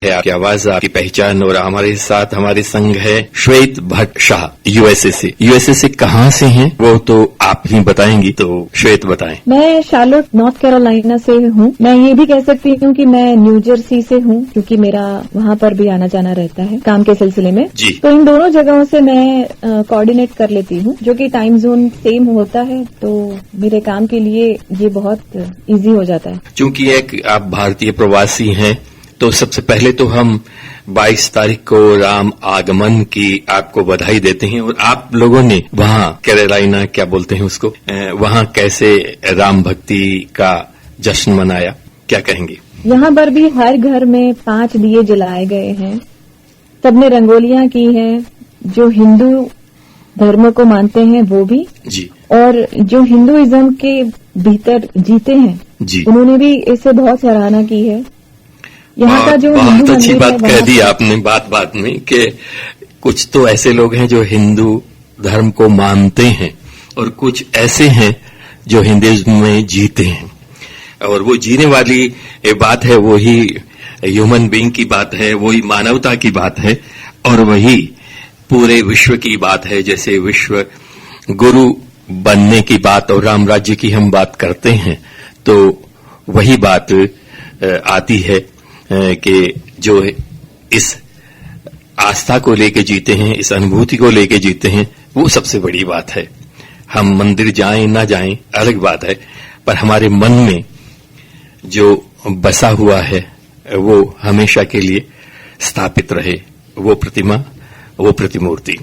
है आपकी आवाज, आपकी पहचान। और हमारे साथ हमारे संग है श्वेत भट्ट शाह, यूएसए से। यूएसए से कहाँ से हैं वो तो आप ही बताएंगी, तो श्वेत बताएं। मैं शार्लोट नॉर्थ कैरोलिना से हूँ। मैं ये भी कह सकती हूँ कि मैं न्यू जर्सी से हूँ, क्योंकि मेरा वहाँ पर भी आना जाना रहता है काम के सिलसिले में जी। तो इन दोनों जगहों से मैं कोऑर्डिनेट कर लेती हूँ, जो कि टाइम जोन सेम होता है, तो मेरे काम के लिए ये बहुत इजी हो जाता है। चूंकि एक आप भारतीय प्रवासी हैं, तो सबसे पहले तो हम 22 तारीख को राम आगमन की आपको बधाई देते हैं। और आप लोगों ने वहाँ कैरोलिना, क्या बोलते हैं उसको, वहाँ कैसे राम भक्ति का जश्न मनाया, क्या कहेंगे? यहाँ पर भी हर घर में 5 दिए जलाए गए हैं, सबने रंगोलियां की हैं। जो हिंदू धर्म को मानते हैं वो भी जी, और जो हिंदुइज्म के भीतर जीते हैं जी, उन्होंने भी इससे बहुत सराहना की है। यहाँ का जो बहुत अच्छी बात कह दी आपने बात में कि कुछ तो ऐसे लोग हैं जो हिंदू धर्म को मानते हैं और कुछ ऐसे हैं जो हिंदुइज्म में जीते हैं। और वो जीने वाली बात है, वही ह्यूमन बीइंग की बात है, वही मानवता की बात है, और वही पूरे विश्व की बात है। जैसे विश्व गुरु बनने की बात और राम राज्य की हम बात करते हैं, तो वही बात आती है कि जो इस आस्था को लेके जीते हैं, इस अनुभूति को लेके जीते हैं, वो सबसे बड़ी बात है। हम मंदिर जाएं ना जाएं अलग बात है, पर हमारे मन में जो बसा हुआ है वो हमेशा के लिए स्थापित रहे, वो प्रतिमा, वो प्रतिमूर्ति।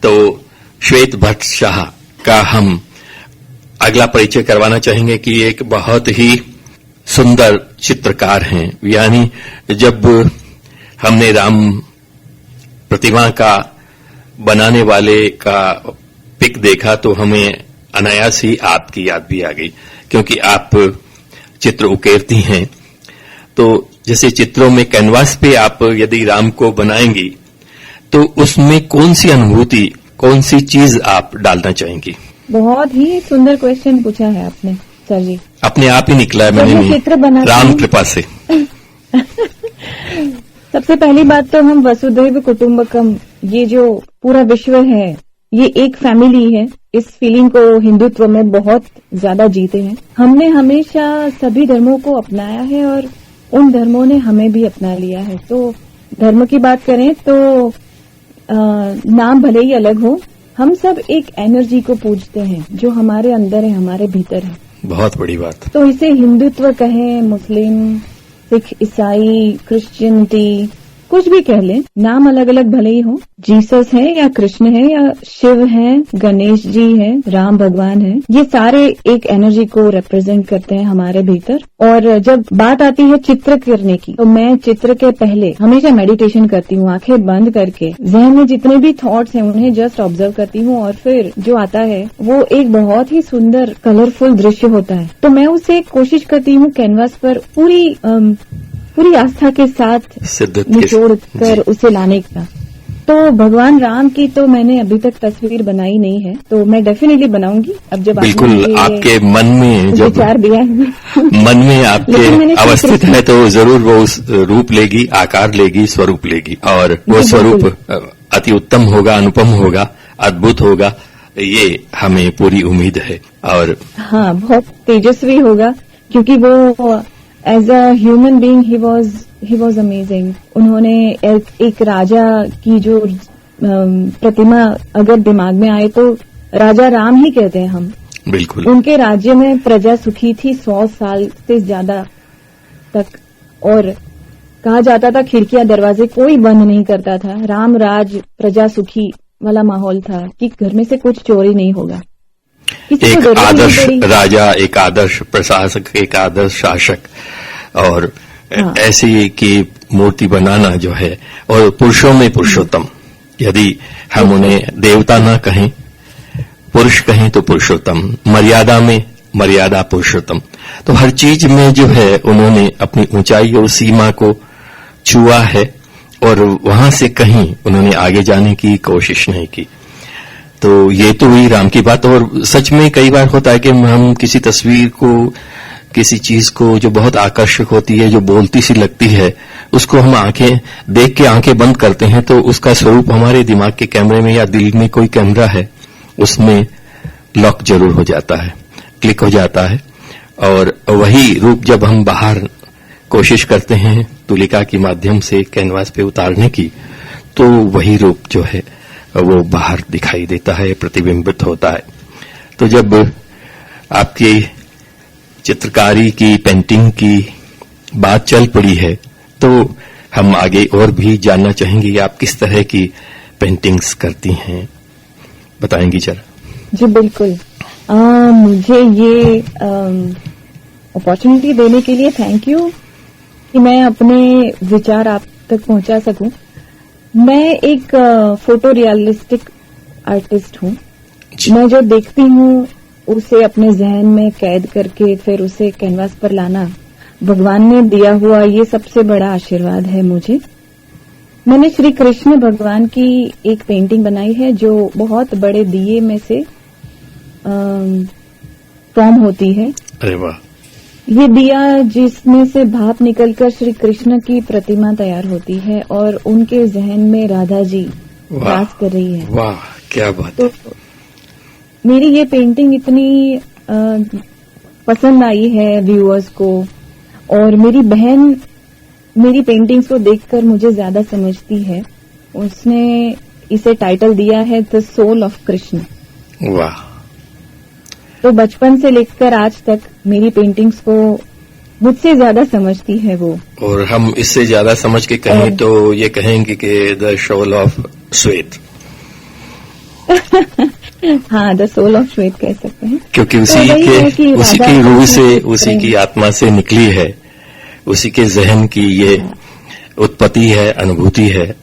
तो श्वेत भट्ट शाह का हम अगला परिचय करवाना चाहेंगे कि एक बहुत ही सुंदर चित्रकार हैं। यानी जब हमने राम प्रतिमा का बनाने वाले का पिक देखा तो हमें अनायास ही आपकी याद भी आ गई, क्योंकि आप चित्र उकेरती हैं। तो जैसे चित्रों में कैनवास पे आप यदि राम को बनाएंगी तो उसमें कौन सी अनुभूति, कौन सी चीज आप डालना चाहेंगी? बहुत ही सुंदर क्वेश्चन पूछा है आपने सर जी। अपने आप ही निकला है, मैंने नहीं, राम कृपा से। सबसे पहली बात तो हम वसुधैव कुटुंबकम, ये जो पूरा विश्व है ये एक फैमिली है, इस फीलिंग को हिंदुत्व में बहुत ज्यादा जीते हैं। हमने हमेशा सभी धर्मों को अपनाया है और उन धर्मों ने हमें भी अपना लिया है। तो धर्म की बात करें तो नाम भले ही अलग हो, हम सब एक एनर्जी को पूजते हैं जो हमारे अंदर है, हमारे भीतर है। बहुत बड़ी बात। तो इसे हिंदुत्व कहें, मुस्लिम, सिख, ईसाई, क्रिश्चियनिटी, कुछ भी कह लें, नाम अलग अलग भले ही हो, जीसस है या कृष्ण है या शिव है, गणेश जी है, राम भगवान है, ये सारे एक एनर्जी को रिप्रेजेंट करते हैं हमारे भीतर। और जब बात आती है चित्र करने की, तो मैं चित्र के पहले हमेशा मेडिटेशन करती हूँ, आंखें बंद करके जहन में जितने भी थॉट्स हैं उन्हें जस्ट ऑब्जर्व करती हूँ, और फिर जो आता है वो एक बहुत ही सुंदर कलरफुल दृश्य होता है। तो मैं उसे कोशिश करती हूँ कैनवास पर पूरी आस्था के साथ निचोड़ कर उसे लाने का। तो भगवान राम की तो मैंने अभी तक तस्वीर बनाई नहीं है, तो मैं डेफिनेटली बनाऊंगी। अब जब बिल्कुल आपके मन में जब विचार दिया है मन में आपके अवस्थित है तो जरूर वो उस रूप लेगी, आकार लेगी, स्वरूप लेगी, और वो स्वरूप अति उत्तम होगा, अनुपम होगा, अद्भुत होगा, ये हमें पूरी उम्मीद है। और हाँ, बहुत तेजस्वी होगा, क्योंकि वो एज अ ह्यूमन बीइंग ही वॉज अमेजिंग। उन्होंने एक राजा की जो प्रतिमा अगर दिमाग में आए तो राजा राम ही कहते हैं हम। बिल्कुल। उनके राज्य में प्रजा सुखी थी 100 साल से ज्यादा तक, और कहा जाता था खिड़कियां दरवाजे कोई बंद नहीं करता था। राम राज प्रजा सुखी वाला माहौल था कि घर में से कुछ चोरी नहीं होगा। एक आदर्श राजा, एक आदर्श प्रशासक, एक आदर्श शासक, और हाँ। ऐसी की मूर्ति बनाना जो है, और पुरुषों में पुरुषोत्तम, यदि हम उन्हें देवता ना कहें, पुरुष कहें तो पुरुषोत्तम, मर्यादा में मर्यादा पुरुषोत्तम। तो हर चीज में जो है उन्होंने अपनी ऊंचाई और सीमा को छुआ है, और वहां से कहीं उन्होंने आगे जाने की कोशिश नहीं की। तो ये तो हुई राम की बात। और सच में कई बार होता है कि हम किसी तस्वीर को किसी चीज को जो बहुत आकर्षक होती है, जो बोलती सी लगती है, उसको हम आंखें देख के आंखें बंद करते हैं तो उसका स्वरूप हमारे दिमाग के कैमरे में या दिल में कोई कैमरा है उसमें लॉक जरूर हो जाता है, क्लिक हो जाता है। और वही रूप जब हम बाहर कोशिश करते हैं तुलिका के माध्यम से कैनवास पे उतारने की, तो वही रूप जो है वो बाहर दिखाई देता है, प्रतिबिंबित होता है। तो जब आपकी चित्रकारी की, पेंटिंग की बात चल पड़ी है, तो हम आगे और भी जानना चाहेंगे आप किस तरह की पेंटिंग्स करती हैं, बताएंगी जरा? जी बिल्कुल। मुझे ये अपॉर्चुनिटी देने के लिए थैंक यू कि मैं अपने विचार आप तक पहुंचा सकूं। मैं एक फोटो रियलिस्टिक आर्टिस्ट हूं। मैं जो देखती हूं उसे अपने जहन में कैद करके फिर उसे कैनवास पर लाना भगवान ने दिया हुआ ये सबसे बड़ा आशीर्वाद है मुझे। मैंने श्री कृष्ण भगवान की एक पेंटिंग बनाई है जो बहुत बड़े दिए में से फॉर्म होती है। अरे वाह! ये दिया जिसमें से भाप निकलकर श्री कृष्ण की प्रतिमा तैयार होती है और उनके जहन में राधा जी वास कर रही है। वाह, क्या बात! तो मेरी ये पेंटिंग इतनी पसंद आई है व्यूअर्स को, और मेरी बहन मेरी पेंटिंग्स को देखकर मुझे ज्यादा समझती है। उसने इसे टाइटल दिया है द सोल ऑफ कृष्ण। वाह! तो बचपन से लेकर आज तक मेरी पेंटिंग्स को मुझसे ज्यादा समझती है वो। और हम इससे ज्यादा समझ के कहें तो ये कहेंगे कि द सोल ऑफ श्वेत। हाँ, द सोल ऑफ श्वेत कह सकते हैं, क्योंकि उसी की रूह से, उसी की आत्मा से निकली है, उसी के जहन की ये उत्पत्ति है, अनुभूति है।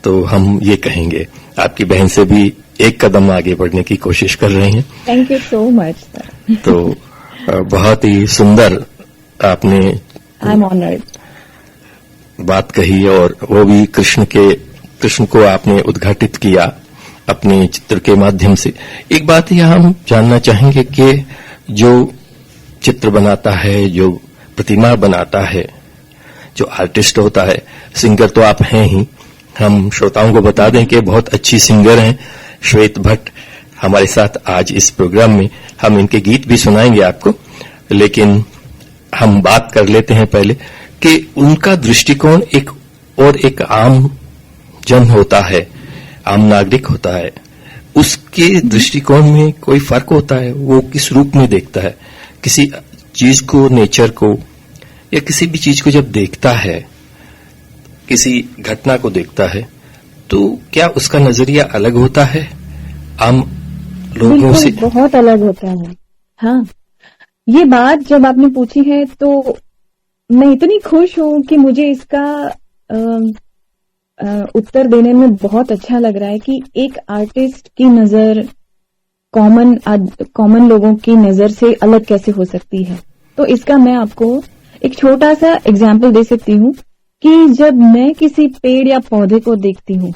तो हम ये कहेंगे। आपकी बहन से भी एक कदम आगे बढ़ने की कोशिश कर रहे हैं। Thank you so much sir. तो बहुत ही सुंदर आपने आई एम ऑनर्ड बात कही, और वो भी कृष्ण को आपने उद्घाटित किया अपने चित्र के माध्यम से। एक बात यहाँ हम जानना चाहेंगे कि जो चित्र बनाता है, जो प्रतिमा बनाता है, जो आर्टिस्ट होता है, सिंगर तो आप हैं ही, हम श्रोताओं को बता दें कि बहुत अच्छी सिंगर हैं श्वेत भट्ट हमारे साथ आज इस प्रोग्राम में। हम इनके गीत भी सुनाएंगे आपको, लेकिन हम बात कर लेते हैं पहले कि उनका दृष्टिकोण एक आम जन होता है, आम नागरिक होता है, उसके दृष्टिकोण में कोई फर्क होता है? वो किस रूप में देखता है किसी चीज को, नेचर को, या किसी भी चीज को जब देखता है, किसी घटना को देखता है, तो क्या उसका नजरिया अलग होता है आम लोगों से? बहुत अलग होता है। हाँ, ये बात जब आपने पूछी है तो मैं इतनी खुश हूँ कि मुझे इसका उत्तर देने में बहुत अच्छा लग रहा है कि एक आर्टिस्ट की नजर कॉमन लोगों की नजर से अलग कैसे हो सकती है। तो इसका मैं आपको एक छोटा सा एग्जाम्पल दे सकती हूँ कि जब मैं किसी पेड़ या पौधे को देखती हूँ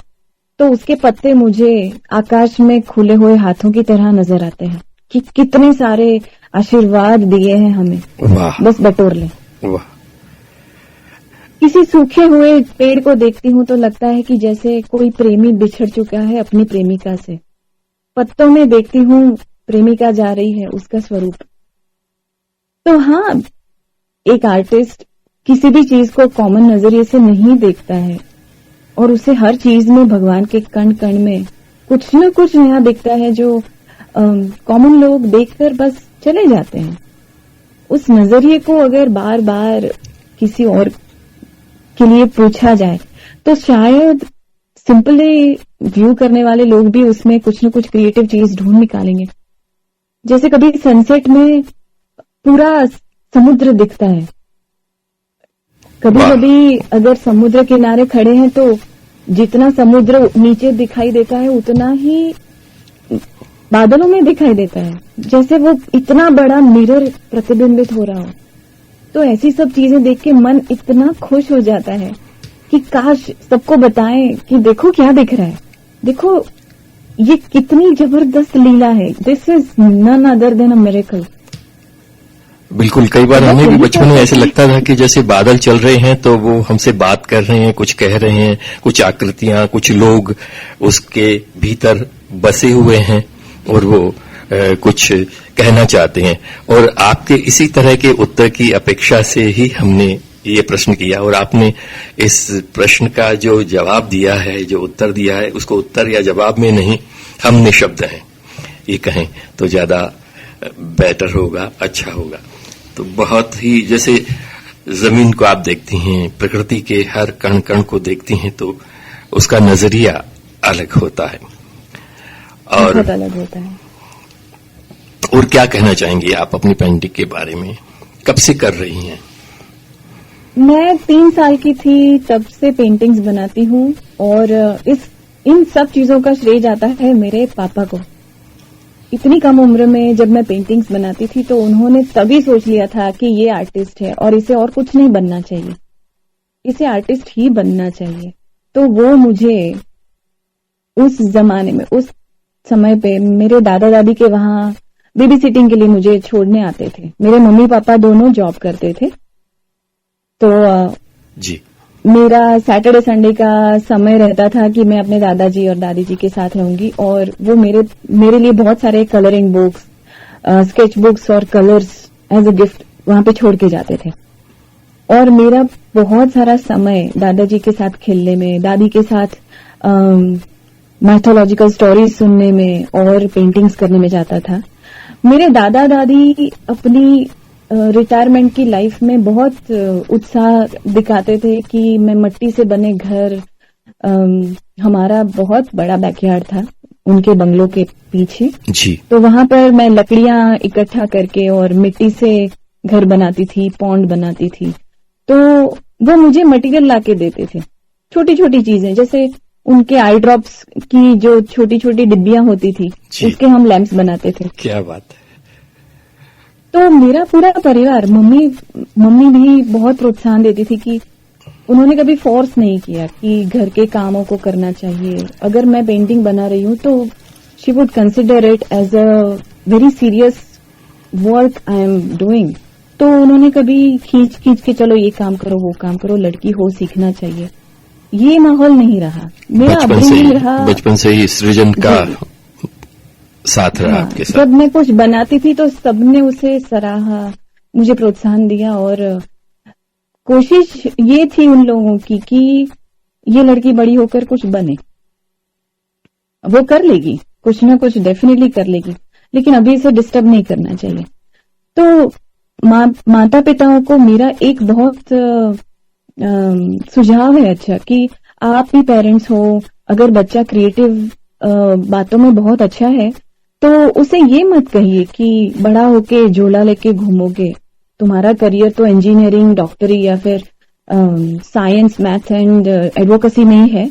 तो उसके पत्ते मुझे आकाश में खुले हुए हाथों की तरह नजर आते हैं कि कितने सारे आशीर्वाद दिए हैं हमें, बस बटोर ले। वाह! किसी सूखे हुए पेड़ को देखती हूँ तो लगता है कि जैसे कोई प्रेमी बिछड़ चुका है अपनी प्रेमिका से। पत्तों में देखती हूँ प्रेमिका जा रही है, उसका स्वरूप। तो हाँ, एक आर्टिस्ट किसी भी चीज को कॉमन नजरिए से नहीं देखता है और उसे हर चीज में भगवान के कण कण में कुछ न कुछ नया दिखता है जो कॉमन लोग देखकर बस चले जाते हैं। उस नजरिए को अगर बार बार किसी और के लिए पूछा जाए तो शायद सिंपली व्यू करने वाले लोग भी उसमें कुछ न कुछ क्रिएटिव चीज ढूंढ निकालेंगे। जैसे कभी सनसेट में पूरा समुद्र दिखता है, कभी कभी अगर समुद्र किनारे खड़े हैं तो जितना समुद्र नीचे दिखाई देता है उतना ही बादलों में दिखाई देता है, जैसे वो इतना बड़ा मिरर प्रतिबिंबित हो रहा हो। तो ऐसी सब चीजें देख के मन इतना खुश हो जाता है कि काश सबको बताएं कि देखो क्या दिख रहा है, देखो ये कितनी जबरदस्त लीला है। This is none other than a miracle. बिल्कुल, कई बार हमें भी बचपन में ऐसे लगता था कि जैसे बादल चल रहे हैं तो वो हमसे बात कर रहे हैं, कुछ कह रहे हैं, कुछ आकृतियां, कुछ लोग उसके भीतर बसे हुए हैं और वो कुछ कहना चाहते हैं। और आपके इसी तरह के उत्तर की अपेक्षा से ही हमने ये प्रश्न किया और आपने इस प्रश्न का जो जवाब दिया है, जो उत्तर दिया है, उसको उत्तर या जवाब में नहीं, हम निःशब्द हैं, ये कहें तो ज्यादा बेटर होगा, अच्छा होगा। तो बहुत ही, जैसे जमीन को आप देखती हैं, प्रकृति के हर कण कण को देखती हैं, तो उसका नजरिया अलग होता है। और बहुत अलग होता है। और क्या कहना चाहेंगी आप अपनी पेंटिंग के बारे में? कब से कर रही हैं? मैं 3 साल की थी तब से पेंटिंग्स बनाती हूँ और इन सब चीजों का श्रेय जाता है मेरे पापा को। इतनी कम उम्र में जब मैं पेंटिंग्स बनाती थी तो उन्होंने तभी सोच लिया था कि ये आर्टिस्ट है और इसे और कुछ नहीं बनना चाहिए, इसे आर्टिस्ट ही बनना चाहिए। तो वो मुझे उस जमाने में, उस समय पे मेरे दादा दादी के वहां बेबी सिटिंग के लिए मुझे छोड़ने आते थे। मेरे मम्मी पापा दोनों जॉब करते थे, तो जी मेरा सैटरडे संडे का समय रहता था कि मैं अपने दादाजी और दादी जी के साथ रहूंगी और वो मेरे लिए बहुत सारे कलरिंग बुक्स, स्केच बुक्स और कलर्स एज अ गिफ्ट वहां पे छोड़ के जाते थे। और मेरा बहुत सारा समय दादाजी के साथ खेलने में, दादी के साथ मैथोलॉजिकल स्टोरीज सुनने में और पेंटिंग्स करने में जाता था। मेरे दादा दादी अपनी रिटायरमेंट की लाइफ में बहुत उत्साह दिखाते थे कि मैं मिट्टी से बने घर, हमारा बहुत बड़ा बैकयार्ड था उनके बंगलों के पीछे जी। तो वहां पर मैं लकड़ियां इकट्ठा करके और मिट्टी से घर बनाती थी, पॉन्ड बनाती थी। तो वो मुझे मटेरियल लाके देते थे, छोटी छोटी चीजें, जैसे उनके आई ड्रॉप्स की जो छोटी छोटी डिब्बियां होती थी, उसके हम लैंप्स बनाते थे। क्या बात है। तो मेरा पूरा परिवार, मम्मी भी बहुत प्रोत्साहन देती थी कि उन्होंने कभी फोर्स नहीं किया कि घर के कामों को करना चाहिए। अगर मैं पेंटिंग बना रही हूँ तो she would consider it as a very serious work I am doing. तो उन्होंने कभी खींच के चलो ये काम करो, वो काम करो, लड़की हो, सीखना चाहिए, ये माहौल नहीं रहा। मेरा अपब्रिंगिंग रहा, बचपन से ही सृजन का साथ रहा आपके साथ। जब मैं कुछ बनाती थी तो सबने उसे सराहा, मुझे प्रोत्साहन दिया और कोशिश ये थी उन लोगों की कि ये लड़की बड़ी होकर कुछ बने। वो कर लेगी, कुछ ना कुछ डेफिनेटली कर लेगी, लेकिन अभी इसे डिस्टर्ब नहीं करना चाहिए। तो माता पिताओं को मेरा एक बहुत सुझाव है अच्छा कि आप भी पेरेंट्स हो, अगर बच्चा क्रिएटिव बातों में बहुत अच्छा है तो उसे ये मत कहिए कि बड़ा होके झोला लेके घूमोगे, तुम्हारा करियर तो इंजीनियरिंग, डॉक्टरी या फिर साइंस, मैथ एंड एडवोकेसी में ही है।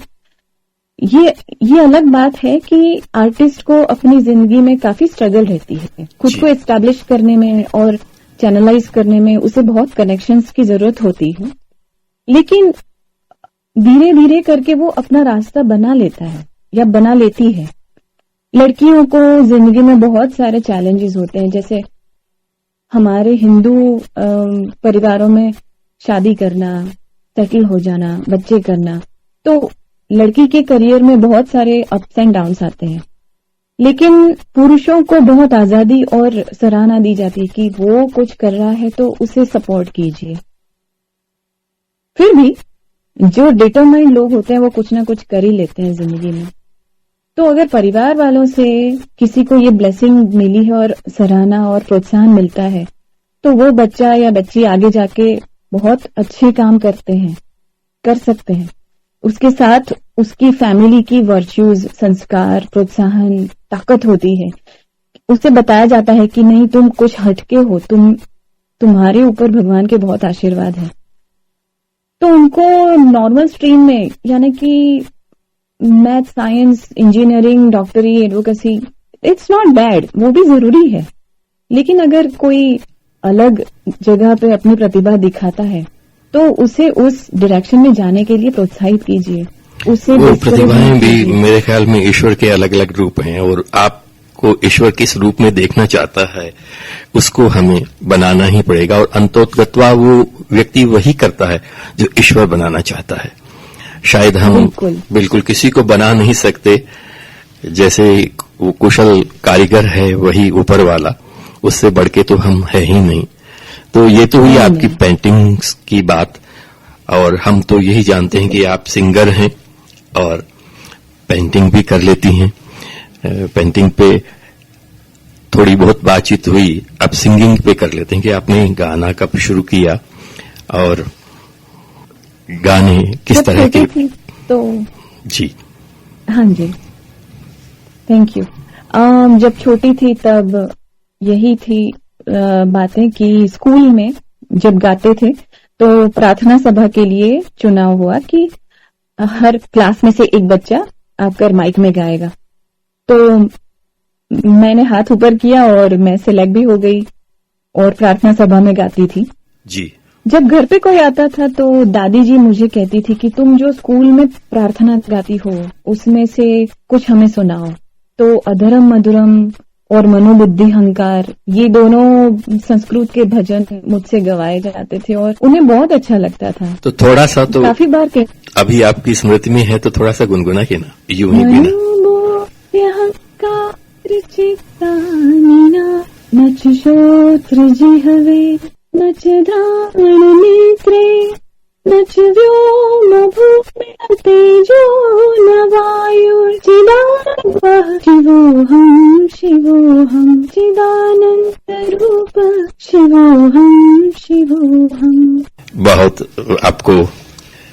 ये अलग बात है कि आर्टिस्ट को अपनी जिंदगी में काफी स्ट्रगल रहती है, खुद को एस्टैब्लिश करने में और चैनलाइज करने में उसे बहुत कनेक्शंस की जरूरत होती है, लेकिन धीरे धीरे करके वो अपना रास्ता बना लेता है या बना लेती है। लड़कियों को जिंदगी में बहुत सारे चैलेंजेस होते हैं, जैसे हमारे हिंदू परिवारों में शादी करना, सेटल हो जाना, बच्चे करना, तो लड़की के करियर में बहुत सारे अप्स एंड डाउन्स आते हैं। लेकिन पुरुषों को बहुत आजादी और सराहना दी जाती है कि वो कुछ कर रहा है तो उसे सपोर्ट कीजिए। फिर भी जो डिटरमाइंड लोग होते हैं वो कुछ ना कुछ कर ही लेते हैं जिंदगी में। तो अगर परिवार वालों से किसी को ये ब्लेसिंग मिली है और सराहना और प्रोत्साहन मिलता है तो वो बच्चा या बच्ची आगे जाके बहुत अच्छे काम कर सकते हैं। उसके साथ उसकी फैमिली की वर्च्यूज, संस्कार, प्रोत्साहन, ताकत होती है। उसे बताया जाता है कि नहीं, तुम कुछ हटके हो, तुम्हारे ऊपर भगवान के बहुत आशीर्वाद है। तो उनको नॉर्मल स्ट्रीम में, यानी कि मैथ, साइंस, इंजीनियरिंग, डॉक्टरी, एडवोकेसी, इट्स नॉट बैड, वो भी जरूरी है। लेकिन अगर कोई अलग जगह पे अपनी प्रतिभा दिखाता है तो उसे उस डायरेक्शन में जाने के लिए प्रोत्साहित कीजिए। उसे वो प्रतिभाएं भी मेरे ख्याल में ईश्वर के अलग अलग रूप हैं और आप को ईश्वर किस रूप में देखना चाहता है उसको हमें बनाना ही पड़ेगा, और अंतोतगत्वा वो व्यक्ति वही करता है जो ईश्वर बनाना चाहता है। शायद हम बिल्कुल किसी को बना नहीं सकते, जैसे वो कुशल कारीगर है वही ऊपर वाला, उससे बढ़ के तो हम है ही नहीं। तो ये तो हुई आपकी पेंटिंग्स की बात, और हम तो यही जानते हैं कि आप सिंगर हैं और पेंटिंग भी कर लेती हैं। पेंटिंग पे थोड़ी बहुत बातचीत हुई, अब सिंगिंग पे कर लेते हैं कि आपने गाना कब शुरू किया और गाने किस तरह के? तो जी हाँ जी, थैंक यू। जब छोटी थी तब यही थी बातें कि स्कूल में जब गाते थे तो प्रार्थना सभा के लिए चुनाव हुआ कि हर क्लास में से एक बच्चा आकर माइक में गाएगा। तो मैंने हाथ ऊपर किया और मैं सिलेक्ट भी हो गई और प्रार्थना सभा में गाती थी जी। जब घर पे कोई आता था तो दादी जी मुझे कहती थी कि तुम जो स्कूल में प्रार्थना गाती हो उसमें से कुछ हमें सुनाओ। तो अधरम मधुरम और मनोबुद्धि हंकार, ये दोनों संस्कृत के भजन मुझसे गवाए जाते थे और उन्हें बहुत अच्छा लगता था। तो थोड़ा सा तो काफी बार के अभी आपकी स्मृति में है तो थोड़ा सा गुनगुना के ना, यूं ही भी ना। नच श्रोत्र जिह्वे नच घ्राण नेत्रे नच व्योम भूम्या तेजो न वायुर्चिदानन्दः शिवोऽहं चिदानन्द रूप शिवोऽहं। बहुत आपको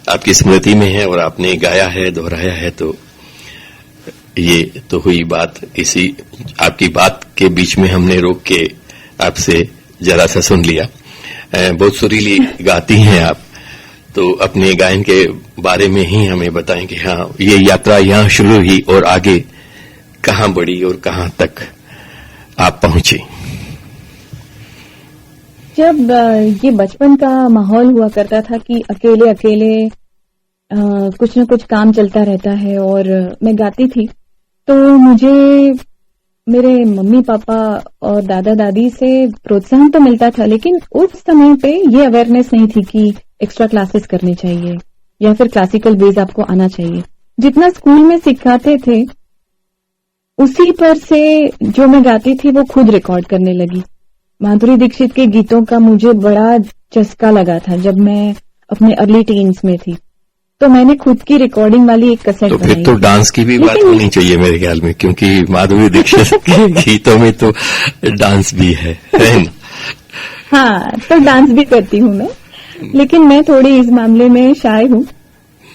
आपकी स्मृति में है और आपने गाया है, दोहराया है, तो ये तो हुई बात। इसी आपकी बात के बीच में हमने रोक के आपसे जरा सा सुन लिया। बहुत सुरीली गाती हैं आप, तो अपने गायन के बारे में ही हमें बताएं कि हाँ ये यात्रा यहाँ शुरू हुई और आगे कहाँ बढ़ी और कहाँ तक आप पहुंचे। जब ये बचपन का माहौल हुआ करता था कि अकेले अकेले कुछ न कुछ काम चलता रहता है और मैं गाती थी, तो मुझे मेरे मम्मी पापा और दादा दादी से प्रोत्साहन तो मिलता था, लेकिन उस समय पे ये अवेयरनेस नहीं थी कि एक्स्ट्रा क्लासेस करनी चाहिए या फिर क्लासिकल बेस आपको आना चाहिए। जितना स्कूल में सिखाते थे उसी पर से जो मैं गाती थी वो खुद रिकॉर्ड करने लगी। माधुरी दीक्षित के गीतों का मुझे बड़ा चस्का लगा था जब मैं अपने अर्ली टीन्स में थी, तो मैंने खुद की रिकॉर्डिंग वाली एक कैसेट बनाई। तो फिर तो डांस की भी बात होनी चाहिए मेरे ख्याल में, क्योंकि माधुरी दीक्षित के गीतों में तो डांस भी है ना? हाँ, तो डांस भी करती हूँ मैं, लेकिन मैं थोड़ी इस मामले में शाय हूँ।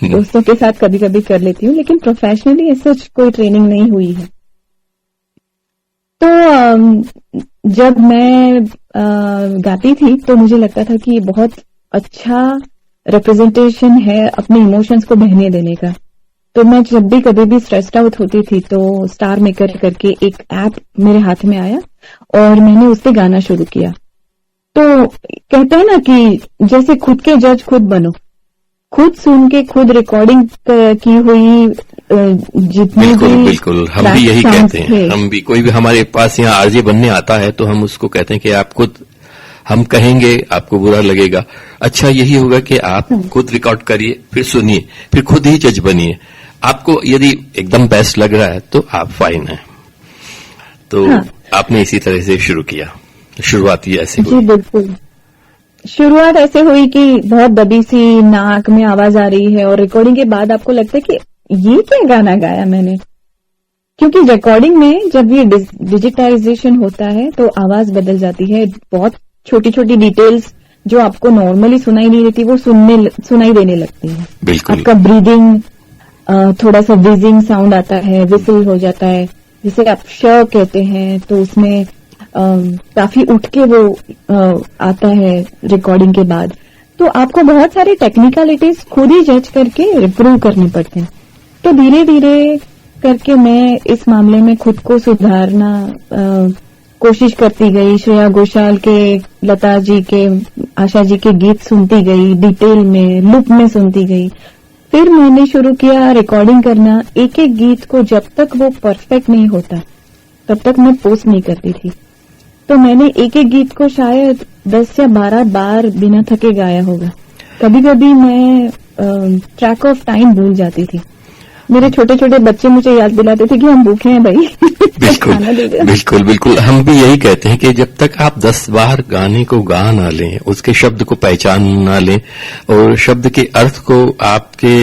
दोस्तों के साथ कभी कभी कर लेती हूँ, लेकिन प्रोफेशनली ऐसा कोई ट्रेनिंग नहीं हुई है। तो जब मैं गाती थी तो मुझे लगता था कि बहुत अच्छा रिप्रेजेंटेशन है अपने इमोशंस को बहने देने का। तो मैं जब भी कभी भी स्ट्रेस्ड आउट होती थी तो स्टार मेकर करके एक ऐप मेरे हाथ में आया और मैंने उस पर गाना शुरू किया। तो कहते हैं ना कि जैसे खुद के जज खुद बनो, खुद सुन के खुद रिकॉर्डिंग की हुई जितनी बिल्कुल हम भी यही कहते हैं। हम भी कोई भी हमारे पास यहाँ आरजे बनने आता है तो हम उसको कहते हैं कि आप खुद, हम कहेंगे आपको बुरा लगेगा, अच्छा यही होगा कि आप खुद रिकॉर्ड करिए, फिर सुनिए, फिर खुद ही जज बनिए। आपको यदि एकदम बेस्ट लग रहा है तो आप फाइन है। तो आपने इसी तरह से शुरू किया, शुरुआत ही ऐसे हुई? जी बिल्कुल, शुरुआत ऐसे हुई कि बहुत दबी सी नाक में आवाज आ रही है और रिकॉर्डिंग के बाद आपको लगता है कि ये क्या गाना गाया मैंने। क्योंकि रिकॉर्डिंग में जब ये डिजिटाइजेशन होता है तो आवाज बदल जाती है। बहुत छोटी छोटी डिटेल्स जो आपको नॉर्मली सुनाई नहीं देती वो सुनाई देने लगती है। बिल्कुल। आपका ब्रीदिंग, थोड़ा सा विजिंग साउंड आता है, विसल हो जाता है, जिसे आप श कहते हैं, तो उसमें काफी उठ के वो आता है रिकॉर्डिंग के बाद। तो आपको बहुत सारे टेक्निकलिटीज खुद ही जज करके इम्प्रूव करने पड़ते हैं। तो धीरे धीरे करके मैं इस मामले में खुद को सुधारना कोशिश करती गई। श्रेया घोषाल के, लता जी के, आशा जी के गीत सुनती गई, डिटेल में, लूप में सुनती गई। फिर मैंने शुरू किया रिकॉर्डिंग करना। एक एक गीत को जब तक वो परफेक्ट नहीं होता तब तक मैं पोस्ट नहीं करती थी। तो मैंने एक एक गीत को शायद 10 या 12 बार बिना थके गाया होगा। कभी कभी मैं ट्रैक ऑफ टाइम भूल जाती थी। मेरे छोटे छोटे बच्चे मुझे याद दिलाते थे कि हम भूखे हैं भाई। बिल्कुल बिल्कुल, हम भी यही कहते हैं कि जब तक आप 10 बार गाने को गा ना लें, उसके शब्द को पहचान ना लें और शब्द के अर्थ को आपके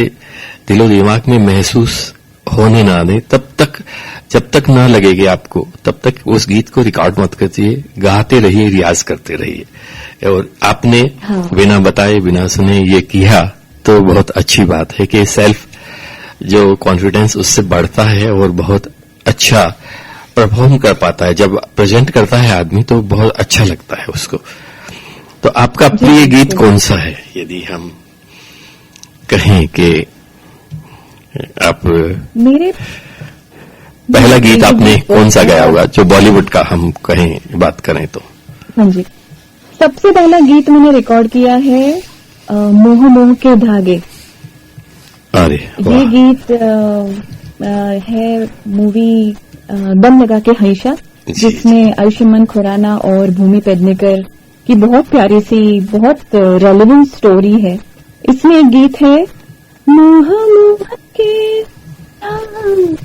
दिलो दिमाग में महसूस होने ना दें, तब तक जब तक ना लगेगी आपको, तब तक उस गीत को रिकॉर्ड मत करिए, गाते रहिए, रियाज करते रहिए। और आपने बिना बताए बिना सुने ये किया तो बहुत अच्छी बात है कि सेल्फ जो कॉन्फिडेंस उससे बढ़ता है और बहुत अच्छा परफॉर्म कर पाता है। जब प्रेजेंट करता है आदमी तो बहुत अच्छा लगता है उसको। तो आपका प्रिय गीत कौन सा है, यदि हम कहें कि आप मेरे पहला गीत आपने कौन सा गाया होगा जो बॉलीवुड का हम कहें बात करें तो? हाँ जी, सबसे पहला गीत मैंने रिकॉर्ड किया है मोह मोह के धागे। अरे ये गीत है मूवी दम लगा के हईशा, जिसमें आयुष्मान खुराना और भूमि पेडनेकर की बहुत प्यारी सी बहुत रेलेवेंट स्टोरी है। इसमें एक गीत है मोह मोह के धागे।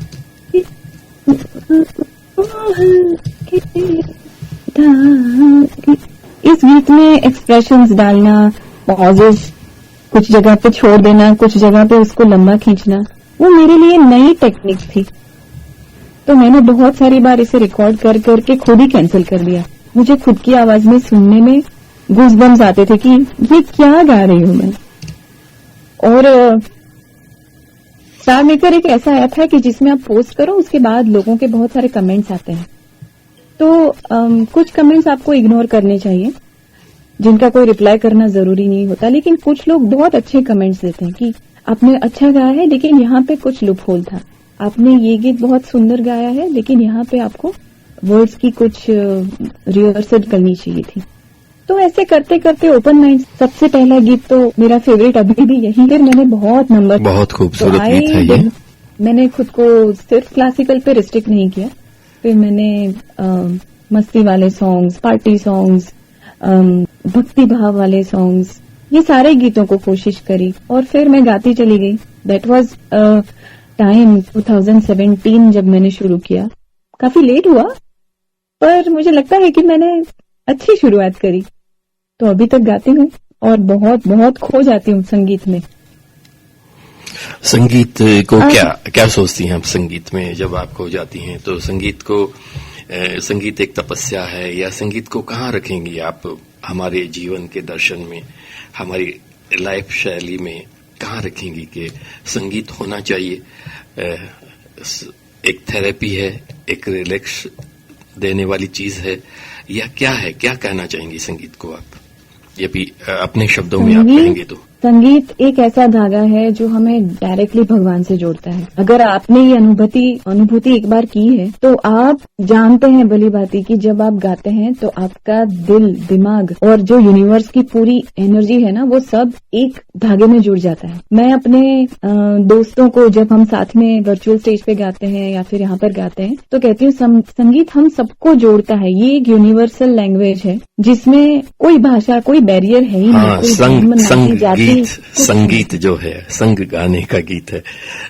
इस गीत में एक्सप्रेशंस डालना, पॉजेस कुछ जगह पे छोड़ देना, कुछ जगह पे उसको लंबा खींचना, वो मेरे लिए नई टेक्निक थी। तो मैंने बहुत सारी बार इसे रिकॉर्ड कर करके खुद ही कैंसिल कर दिया। मुझे खुद की आवाज में सुनने में गूज़बम्स आते थे कि ये क्या गा रही हूं मैं। और स्टार मेकर एक ऐसा ऐप है कि जिसमें आप पोस्ट करो, उसके बाद लोगों के बहुत सारे कमेंट्स आते हैं। तो कुछ कमेंट्स आपको इग्नोर करने चाहिए, जिनका कोई रिप्लाई करना जरूरी नहीं होता, लेकिन कुछ लोग बहुत अच्छे कमेंट्स देते हैं कि आपने अच्छा गाया है लेकिन यहाँ पे कुछ लूप होल था, आपने ये गीत बहुत सुंदर गाया है लेकिन यहाँ पे आपको वर्ड्स की कुछ रिहर्सल करनी चाहिए थी। तो ऐसे करते करते ओपन माइंड सबसे पहला गीत तो मेरा फेवरेट अभी भी यही। फिर मैंने बहुत खूबसूरत गीत है ये। मैंने खुद को सिर्फ क्लासिकल पे रिस्ट्रिक्ट नहीं किया, फिर मैंने मस्ती वाले सॉन्ग्स, पार्टी सॉन्ग्स, भक्ति भाव वाले सॉन्ग्स, ये सारे गीतों को कोशिश करी और फिर मैं गाती चली गई। दैट वाज टाइम 2017 जब मैंने शुरू किया। काफी लेट हुआ पर मुझे लगता है कि मैंने अच्छी शुरुआत करी, तो अभी तक गाती हूँ और बहुत बहुत खो जाती हूँ संगीत में। संगीत को क्या सोचती हैं आप संगीत में जब आप खो जाती हैं? तो संगीत एक तपस्या है या संगीत को कहाँ रखेंगी आप हमारे जीवन के दर्शन में, हमारी लाइफ शैली में कहाँ रखेंगी कि संगीत होना चाहिए? एक थेरेपी है, एक रिलैक्स देने वाली चीज है या क्या है? क्या कहना चाहेंगी संगीत को आप, ये भी अपने शब्दों में आप कहेंगे तो? संगीत एक ऐसा धागा है जो हमें डायरेक्टली भगवान से जोड़ता है। अगर आपने ये अनुभूति एक बार की है तो आप जानते हैं भली भांति कि जब आप गाते हैं तो आपका दिल, दिमाग और जो यूनिवर्स की पूरी एनर्जी है ना, वो सब एक धागे में जुड़ जाता है। मैं अपने दोस्तों को जब हम साथ में वर्चुअल स्टेज पे गाते हैं या फिर यहाँ पर गाते हैं तो कहती हूँ संगीत हम सबको जोड़ता है। ये एक यूनिवर्सल लैंग्वेज है जिसमें कोई भाषा, कोई बैरियर है ही नहीं। संगीत जो है, संग गाने का गीत है।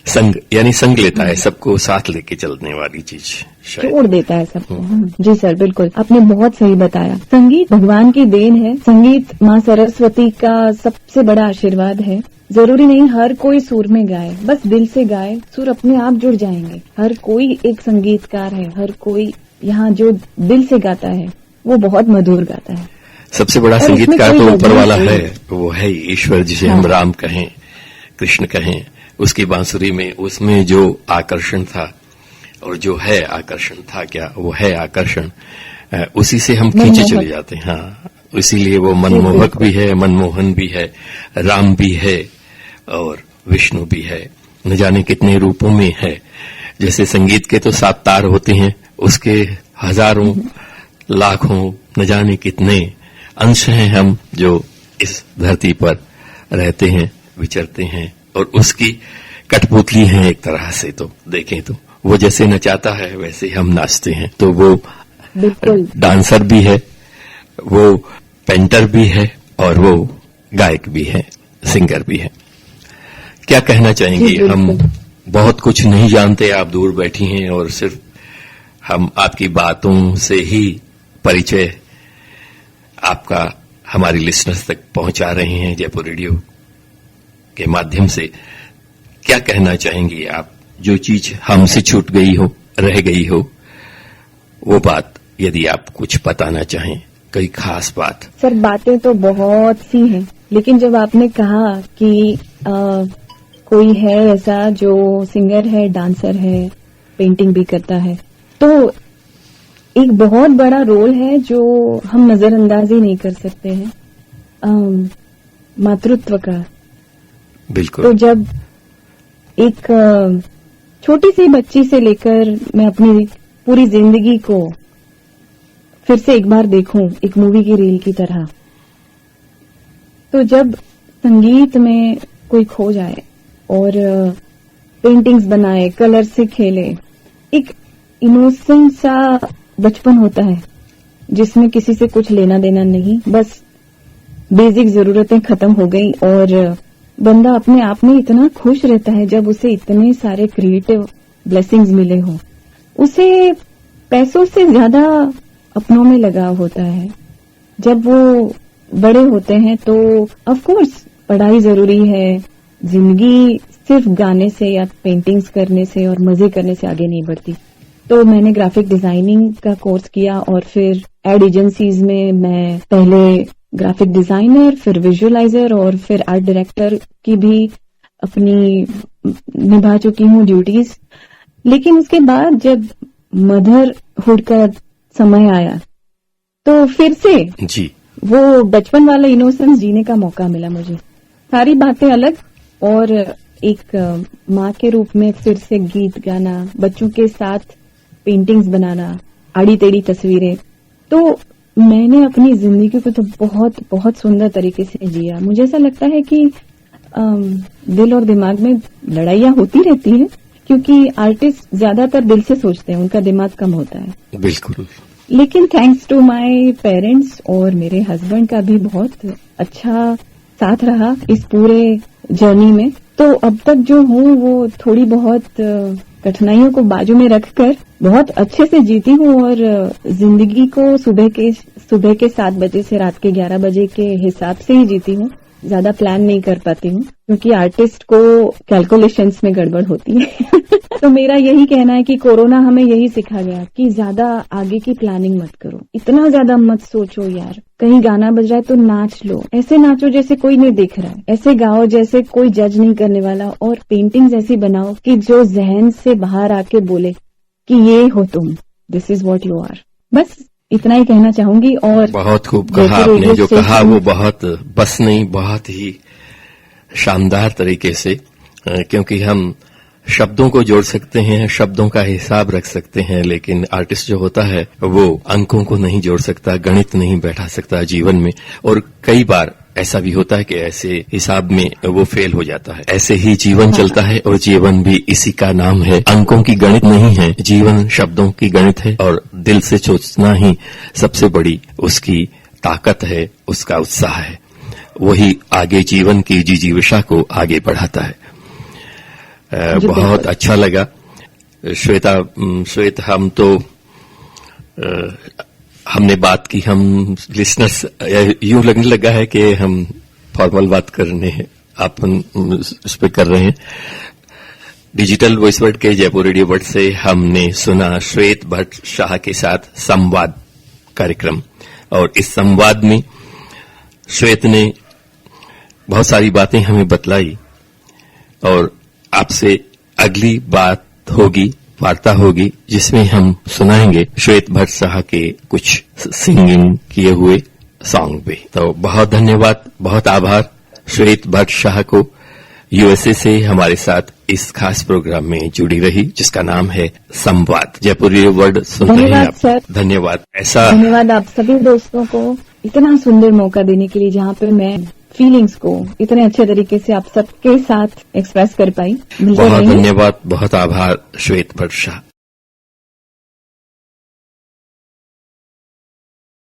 संग यानी संग लेता है, सबको साथ लेके चलने वाली चीज, जोड़ देता है सबको। जी सर, बिल्कुल आपने बहुत सही बताया। संगीत भगवान की देन है। संगीत माँ सरस्वती का सबसे बड़ा आशीर्वाद है। जरूरी नहीं हर कोई सुर में गाए, बस दिल से गाए, सुर अपने आप जुड़ जाएंगे। हर कोई एक संगीतकार है, हर कोई यहाँ जो दिल से गाता है वो बहुत मधुर गाता है। सबसे बड़ा संगीतकार तो ऊपर वाला है, वो है ईश्वर, जिसे हम राम कहें, कृष्ण कहें। उसकी बांसुरी में, उसमें जो आकर्षण था और जो है आकर्षण था, क्या वो है आकर्षण, उसी से हम खींचे चले जाते हैं। हाँ, इसीलिए वो मनमोहक भी है, मनमोहन भी है, राम भी है और विष्णु भी है। न जाने कितने रूपों में है। जैसे संगीत के तो 7 तार होते हैं, उसके हजारों लाखों न जाने कितने अंश हैं हम जो इस धरती पर रहते हैं, विचरते हैं और उसकी कठपुतली हैं एक तरह से तो देखें तो। वो जैसे नचाता है वैसे हम नाचते हैं। तो वो बिल्कुल डांसर भी है, वो पेंटर भी है और वो गायक भी है, सिंगर भी है। क्या कहना चाहेंगी? हम बहुत कुछ नहीं जानते, आप दूर बैठी हैं और सिर्फ हम आपकी बातों से ही परिचय आपका हमारी लिसनर्स तक पहुंचा रहे हैं जयपुर रेडियो के माध्यम से। क्या कहना चाहेंगी आप? जो चीज हमसे छूट गई हो, रह गई हो, वो बात यदि आप कुछ बताना चाहें, कोई खास बात। सर बातें तो बहुत सी हैं, लेकिन जब आपने कहा कि कोई है ऐसा जो सिंगर है, डांसर है, पेंटिंग भी करता है, तो एक बहुत बड़ा रोल है जो हम नजरअंदाज ही नहीं कर सकते हैं, मातृत्व का। बिल्कुल। तो जब एक छोटी सी बच्ची से लेकर मैं अपनी पूरी जिंदगी को फिर से एक बार देखूं एक मूवी की रील की तरह, तो जब संगीत में कोई खो जाए और पेंटिंग्स बनाए, कलर से खेले, एक इनोसेंट सा बचपन होता है जिसमें किसी से कुछ लेना देना नहीं, बस बेसिक जरूरतें खत्म हो गई और बंदा अपने आप में इतना खुश रहता है जब उसे इतने सारे क्रिएटिव ब्लेसिंग्स मिले हो। उसे पैसों से ज्यादा अपनों में लगाव होता है। जब वो बड़े होते हैं तो ऑफ कोर्स पढ़ाई जरूरी है, जिंदगी सिर्फ गाने से या पेंटिंग्स करने से और मजे करने से आगे नहीं बढ़ती। तो मैंने ग्राफिक डिजाइनिंग का कोर्स किया और फिर एड एजेंसीज में मैं पहले ग्राफिक डिजाइनर, फिर विजुअलाइजर और फिर आर्ट डायरेक्टर की भी अपनी निभा चुकी हूँ ड्यूटीज। लेकिन उसके बाद जब मदरहुड का समय आया तो फिर से जी वो बचपन वाला इनोसेंस जीने का मौका मिला मुझे। सारी बातें अलग और एक माँ के रूप में फिर से गीत गाना, बच्चों के साथ पेंटिंग्स बनाना, आड़ी टेढ़ी तस्वीरें। तो मैंने अपनी जिंदगी को तो बहुत बहुत सुंदर तरीके से जिया। मुझे ऐसा लगता है कि दिल और दिमाग में लड़ाइयाँ होती रहती हैं क्योंकि आर्टिस्ट ज्यादातर दिल से सोचते हैं, उनका दिमाग कम होता है। बिल्कुल। लेकिन थैंक्स टू माय पेरेंट्स और मेरे हस्बैंड का भी बहुत अच्छा साथ रहा इस पूरे जर्नी में। तो अब तक जो हूँ वो थोड़ी बहुत कठिनाइयों को बाजू में रखकर बहुत अच्छे से जीती हूँ और जिंदगी को सुबह के 7 बजे से रात के 11 बजे के हिसाब से ही जीती हूँ। ज्यादा प्लान नहीं कर पाती हूँ क्योंकि आर्टिस्ट को कैलकुलेशंस में गड़बड़ होती है। तो मेरा यही कहना है कि कोरोना हमें यही सिखा गया कि ज्यादा आगे की प्लानिंग मत करो, इतना ज्यादा मत सोचो यार। कहीं गाना बज रहा है तो नाच लो, ऐसे नाचो जैसे कोई नहीं देख रहा है, ऐसे गाओ जैसे कोई जज नहीं करने वाला, और पेंटिंग्स ऐसी बनाओ कि जो जहन से बाहर आके बोले कि ये हो तुम, this is what you are. बस इतना ही कहना चाहूंगी। और बहुत खूब कहा आपने, जो कहा वो बहुत बस नहीं, बहुत ही शानदार तरीके से, क्योंकि हम शब्दों को जोड़ सकते हैं, शब्दों का हिसाब रख सकते हैं, लेकिन आर्टिस्ट जो होता है वो अंकों को नहीं जोड़ सकता, गणित नहीं बैठा सकता जीवन में। और कई बार ऐसा भी होता है कि ऐसे हिसाब में वो फेल हो जाता है। ऐसे ही जीवन चलता है और जीवन भी इसी का नाम है। अंकों की गणित नहीं है, जीवन शब्दों की गणित है और दिल से सोचना ही सबसे बड़ी उसकी ताकत है, उसका उत्साह है। वही आगे जीवन की जिजीविषा को आगे बढ़ाता है। बहुत अच्छा लगा श्वेत, हम तो हमने बात की, हम लिसनर्स यूं लगने लगा है कि हम फॉर्मल बात करने हैं, आप उस पर कर रहे हैं। डिजिटल वॉइस वर्ड के जयपुर रेडियो वर्ड से हमने सुना श्वेत भट्ट शाह के साथ संवाद कार्यक्रम, और इस संवाद में श्वेत ने बहुत सारी बातें हमें बतलाई और आपसे अगली बात होगी, वार्ता होगी, जिसमें हम सुनाएंगे श्वेत भट्ट शाह के कुछ सिंगिंग किए हुए सॉन्ग भी। तो बहुत धन्यवाद, बहुत आभार श्वेत भट्ट शाह को, यूएसए से हमारे साथ इस खास प्रोग्राम में जुड़ी रही, जिसका नाम है संवाद। जयपुर रेडियो वर्ड सुन रहे हैं आप। धन्यवाद। ऐसा धन्यवाद आप सभी दोस्तों को इतना सुंदर मौका देने के लिए, जहाँ पे मैं फीलिंग्स को इतने अच्छे तरीके से आप सबके साथ एक्सप्रेस कर पाई। बहुत धन्यवाद, बहुत आभार श्वेत वर्षा।